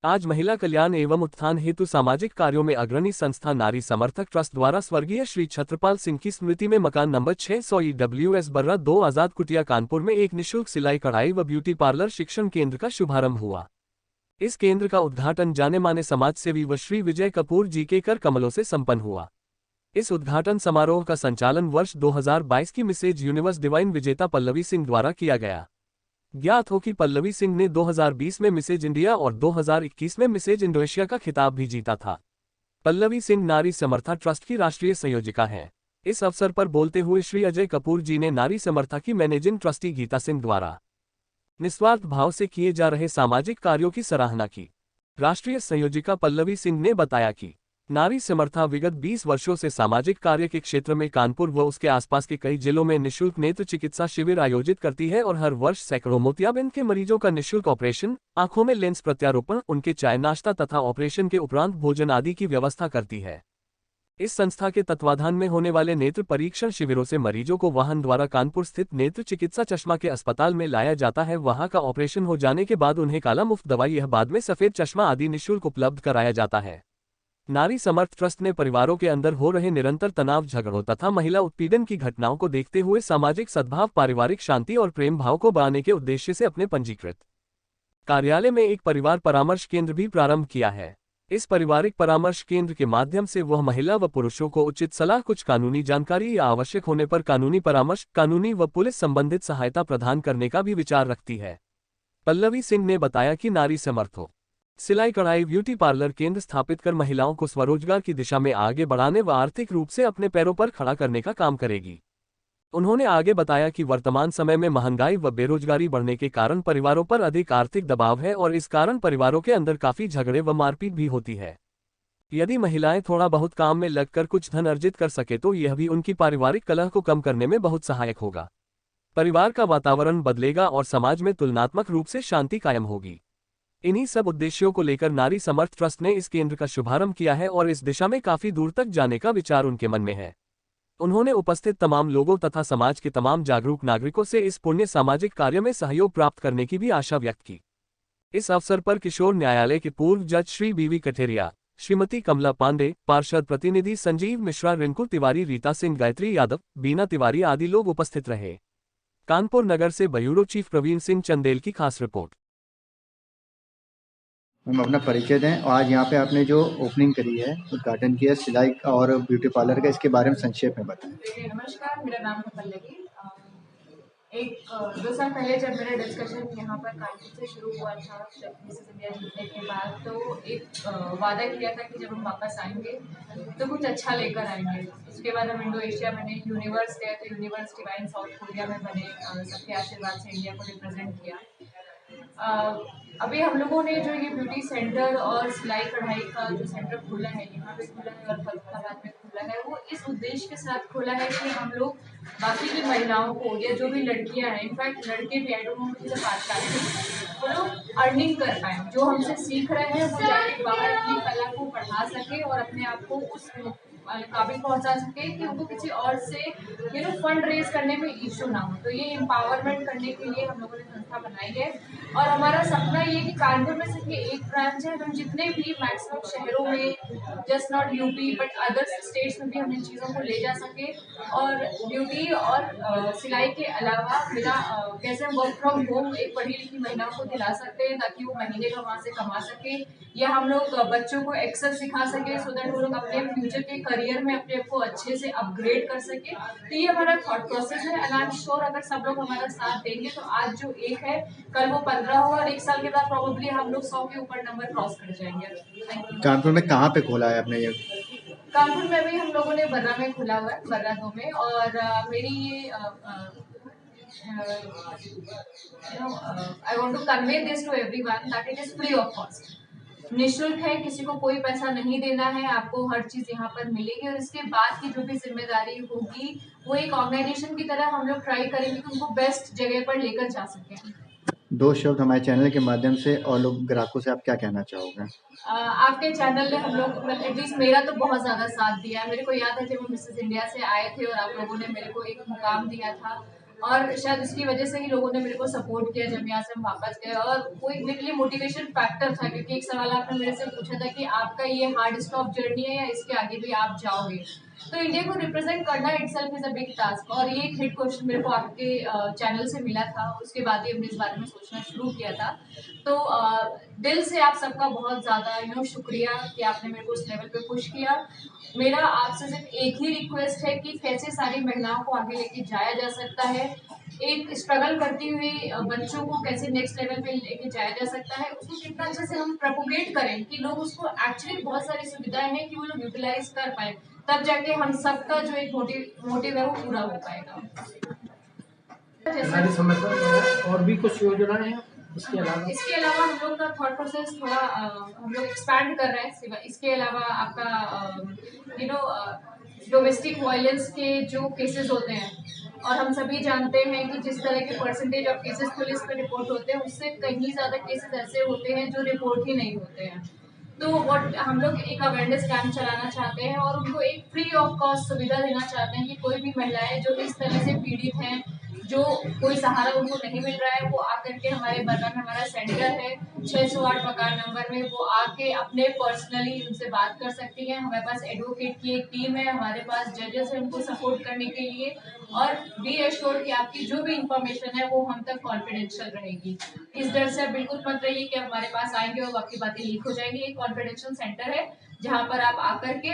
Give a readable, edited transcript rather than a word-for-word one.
आज महिला कल्याण एवं उत्थान हेतु सामाजिक कार्यों में अग्रणी संस्था नारी समर्थक ट्रस्ट द्वारा स्वर्गीय श्री छत्रपाल सिंह की स्मृति में मकान नंबर 600 EWS बर्रा 2 आजाद कुटिया कानपुर में एक निःशुल्क सिलाई कढ़ाई व ब्यूटी पार्लर शिक्षण केंद्र का शुभारंभ हुआ। इस केंद्र का उद्घाटन जाने माने समाजसेवी व श्री विजय कपूर जी के कर कमलों से संपन्न हुआ। इस उद्घाटन समारोह का संचालन वर्ष 2022 की मिसेज यूनिवर्स डिवाइन विजेता पल्लवी सिंह द्वारा किया गया। ज्ञात हो कि पल्लवी सिंह ने 2020 में मिसेज इंडिया और 2021 में मिसेज इंडोनेशिया का खिताब भी जीता था। पल्लवी सिंह नारी समर्था ट्रस्ट की राष्ट्रीय संयोजिका हैं। इस अवसर पर बोलते हुए श्री अजय कपूर जी ने नारी समर्था की मैनेजिंग ट्रस्टी गीता सिंह द्वारा निस्वार्थ भाव से किए जा रहे सामाजिक कार्यों की सराहना की। राष्ट्रीय संयोजिका पल्लवी सिंह ने बताया कि नारी समर्था विगत 20 वर्षों से सामाजिक कार्य के क्षेत्र में कानपुर व उसके आसपास के कई जिलों में निःशुल्क नेत्र चिकित्सा शिविर आयोजित करती है और हर वर्ष सैकड़ों मोतियाबिंद के मरीजों का निःशुल्क ऑपरेशन, आंखों में लेंस प्रत्यारोपण, उनके चाय नाश्ता तथा ऑपरेशन के उपरांत भोजन आदि की व्यवस्था करती है। इस संस्था के तत्वाधान में होने वाले नेत्र परीक्षण शिविरों से मरीजों को वाहन द्वारा कानपुर स्थित नेत्र चिकित्सा चश्मा के अस्पताल में लाया जाता है। वहां का ऑपरेशन हो जाने के बाद उन्हें काला मुफ्त दवाई यह बाद में सफेद चश्मा आदि निःशुल्क उपलब्ध कराया जाता है। नारी समर्थ ट्रस्ट ने परिवारों के अंदर हो रहे निरंतर तनाव, झगड़ों तथा महिला उत्पीड़न की घटनाओं को देखते हुए सामाजिक सद्भाव, पारिवारिक शांति और प्रेम भाव को बढ़ाने के उद्देश्य से अपने पंजीकृत कार्यालय में एक परिवार परामर्श केंद्र भी प्रारंभ किया है। इस पारिवारिक परामर्श केंद्र के माध्यम से वह महिला व पुरुषों को उचित सलाह, कुछ कानूनी जानकारी या आवश्यक होने पर कानूनी परामर्श, कानूनी व पुलिस संबंधित सहायता प्रदान करने का भी विचार रखती है। पल्लवी सिंह ने बताया कि नारी समर्थो सिलाई कढ़ाई ब्यूटी पार्लर केंद्र स्थापित कर महिलाओं को स्वरोजगार की दिशा में आगे बढ़ाने व आर्थिक रूप से अपने पैरों पर खड़ा करने का काम करेगी। उन्होंने आगे बताया कि वर्तमान समय में महंगाई व बेरोजगारी बढ़ने के कारण परिवारों पर अधिक आर्थिक दबाव है और इस कारण परिवारों के अंदर काफी झगड़े व मारपीट भी होती है। यदि महिलाएं थोड़ा बहुत काम में लगकर कुछ धन अर्जित कर सके तो यह भी उनकी पारिवारिक कलह को कम करने में बहुत सहायक होगा। परिवार का वातावरण बदलेगा और समाज में तुलनात्मक रूप से शांति कायम होगी। इन्हीं सब उद्देश्यों को लेकर नारी समर्थ ट्रस्ट ने इस केंद्र का शुभारंभ किया है और इस दिशा में काफी दूर तक जाने का विचार उनके मन में है। उन्होंने उपस्थित तमाम लोगों तथा समाज के तमाम जागरूक नागरिकों से इस पुण्य सामाजिक कार्य में सहयोग प्राप्त करने की भी आशा व्यक्त की। इस अवसर पर किशोर न्यायालय के पूर्व जज श्री बीवी कठेरिया, श्रीमती कमला पांडे, पार्षद प्रतिनिधि संजीव मिश्रा, रिंकू तिवारी, रीता सिंह, गायत्री यादव, बीना तिवारी आदि लोग उपस्थित रहे। कानपुर नगर से ब्यूरो चीफ प्रवीण सिंह चंदेल की खास रिपोर्ट। हम अपना परिचय दें और आज यहाँ पे आपने जो ओपनिंग करी है, उद्घाटन किया सिलाई और ब्यूटी पार्लर का, इसके बारे में संक्षेप में बताएं। नमस्कार, मेरा नाम है पल्लवी। 2 साल पहले जब मेरा डिस्कशन यहाँ पर कानपुर से शुरू हुआ था, जब मिसेस इंडिया जीतने के बाद, तो एक वादा किया था कि जब हम वापस आएंगे तो कुछ अच्छा लेकर आएंगे। उसके बाद हम इंडो एशिया बने, यूनिवर्स गए तो यूनिवर्स डिवाइन साउथ कोरिया में बने, सबके आशीर्वाद से इंडिया को रिप्रेजेंट किया। अभी हम लोगों ने जो ये ब्यूटी सेंटर और सिलाई कढ़ाई का जो सेंटर खोला है, यहाँ पे खोला है और फरुखाबाद में खोला है, वो इस उद्देश्य के साथ खोला है कि हम लोग बाकी की महिलाओं को या जो भी लड़कियां हैं, इनफैक्ट लड़के भी, आई डोंट नो मुझे बात करते हैं, वो लोग अर्निंग कर पाए, जो हमसे सीख रहे हैं वो जाके बाहर अपनी कला को बढ़ा सके और अपने आप को उस काबिल पहुंचा सके कि उनको किसी और से फंड रेज करने में इश्यू ना हो। तो ये एम्पावरमेंट करने के लिए हम लोगों ने संस्था बनाई है और हमारा सपना ये कि कानपुर में सिर्फ ये एक ब्रांच है, हम जितने भी मैक्सिमम शहरों में, just not UP but other states में भी हम इन चीज़ों को ले जा सके और ब्यूटी और सिलाई के अलावा मेरा कैसे हम वर्क फ्रॉम होम एक पढ़ी लिखी महिलाओं को दिला सकते हैं ताकि वो महीने का वहाँ से कमा सके, या हम लोग बच्चों को एक्सेस सिखा सके सो दैट वो लोग अपने फ्यूचर के करियर में अपने आप को अच्छे से अपग्रेड कर सके। तो ये हमारा थॉट प्रोसेस है एंड आई एम श्योर अगर सब लोग हमारा साथ देंगे तो आज जो एक है कल वो 15 होगा और 1 साल के बाद प्रोबेबली हम लोग 100 के ऊपर नंबर क्रॉस कर जाएंगे। कानपुर में कहाँ पे खोला है आपने ये? कानपुर में भी हम लोगों ने बर्रा में खुला हुआ है, बर्रा 2 में, और मेरी ये I want to convey this to everyone that it is free of cost, निःशुल्क है, किसी को कोई पैसा नहीं देना है, आपको हर चीज यहाँ पर मिलेगी और इसके बाद की जो भी जिम्मेदारी होगी वो एक ऑर्गेनाइजेशन की तरह हम लोग ट्राई करेंगे कि उनको बेस्ट जगह पर लेकर जा सकें। 2 शब्द हमारे चैनल के माध्यम से और लोग ग्राहकों से आप क्या कहना चाहोगे? आपके चैनल ने हम लोग एटलीस्ट मेरा तो बहुत ज़्यादा साथ दिया है। मेरे को याद है जब हम मिसेस इंडिया से आए थे और आप लोगों ने मेरे को एक मुकाम दिया था, और शायद उसकी वजह से ही लोगों ने मेरे को सपोर्ट किया जब यहाँ से हम वापस गए। और वो एक मेरे लिए मोटिवेशन फैक्टर था, क्योंकि एक सवाल आपने मेरे से पूछा था कि आपका ये हार्ड स्टॉप जर्नी है या इसके आगे भी आप जाओगे। तो इंडिया को रिप्रेजेंट करना itself is a big task, और ये एक हिट क्वेश्चन मेरे को आपके चैनल से मिला था। उसके बाद ही हमने इस बारे में सोचना शुरू किया था। तो दिल से आप सबका बहुत ज़्यादा शुक्रिया कि आपने मेरे को उस लेवल पे पुश किया। मेरा आपसे सिर्फ एक ही रिक्वेस्ट है कि कैसे सारी महिलाओं को आगे लेके जाया जा सकता है, एक स्ट्रगल करती हुई बच्चों को कैसे नेक्स्ट लेवल पे लेके जाया जा सकता है, उसको कितना अच्छे से हम प्रोपोगेट करें कि लोग उसको एक्चुअली बहुत सारी सुविधाएं हैं कि वो लोग यूटिलाइज कर पाए, तब जाके हम सबका जो एक मोटिव है वो पूरा हो पाएगा। सारी समस्या और भी कुछ योजनाएं हैं इसके अलावा हम लोग का थॉट प्रोसेस थोड़ा हम लोग एक्सपैंड कर रहे हैं। इसके अलावा आपका डोमेस्टिक वायलेंस के जो केसेस होते हैं, और हम सभी जानते हैं कि जिस तरह के परसेंटेज ऑफ केसेस पुलिस पे रिपोर्ट होते हैं, उससे कहीं ज़्यादा केसेस ऐसे होते हैं जो रिपोर्ट ही नहीं होते हैं। तो व्हाट हम लोग एक अवेयरनेस कैंप चलाना चाहते हैं और उनको एक फ्री ऑफ कॉस्ट सुविधा देना चाहते हैं कि कोई भी महिलाएं जो इस तरह से पीड़ित हैं, जो कोई सहारा उनको नहीं मिल रहा है, वो आकर के हमारे बर्रा में हमारा सेंटर है 608 मकान नंबर में, वो आके अपने पर्सनली उनसे बात कर सकती हैं। हमारे पास एडवोकेट की एक टीम है, हमारे पास जजेस हैं उनको सपोर्ट करने के लिए, और बी एश्योर्ड कि आपकी जो भी इंफॉर्मेशन है वो हम तक कॉन्फिडेंशियल रहेगी। इस डर से आप बिल्कुल मत रहिए कि हमारे पास आएंगे और आपकी बातें लीक हो जाएंगी। एक कॉन्फिडेंशियल सेंटर है जहाँ पर आप आकर के